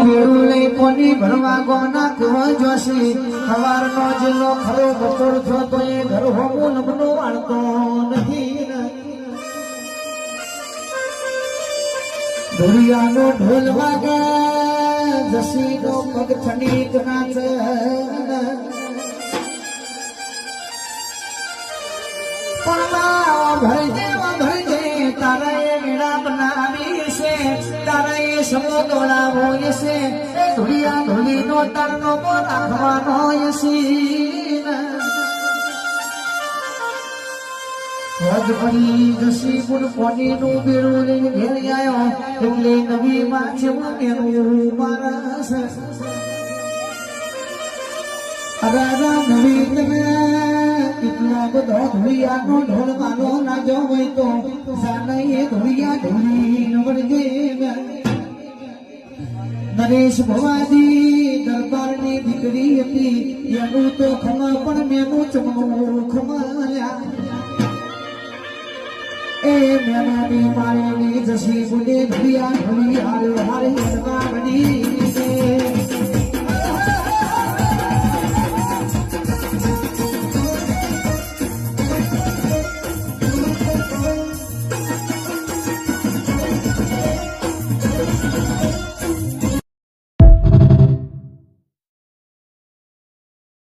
બેડું લઈ કોની ભરવા ગોના કેવા જોશી સવારનો જિલ્લો ખરો બપોર થયો તો એ ઘર હોમું લગ્નો વાળતો નથી ધોરિયાનો ઢોલ વાગે જસીનો પગ ઠંડીક નાચ પણ ભરજે તારા એ મેળા બનાવી છે તારા એ સમો દોડાવો છે ધોરિયા ધોલીનો તારનો રાખવાનો રાજપરી જસી ગુણ કોનીનું બેડું લઈને ઘેર આવ્યો એટલે નવી માં છે એનું મારા અરારા નવી તમે કેટલો બધો ધોળિયાનો ઢોલ માનો ના જો હોય તો સાનૈયે ધોળિયા ઢોલી નવડજે નરેશ ભવાજી દરબારની દીકરી હતી એનું તો ખમા પણ મેનું ચમનું ખમાયા એ મેનાની મારેની જસી ગુડે ધોળિયા ઢોલી હારે હારે બની છે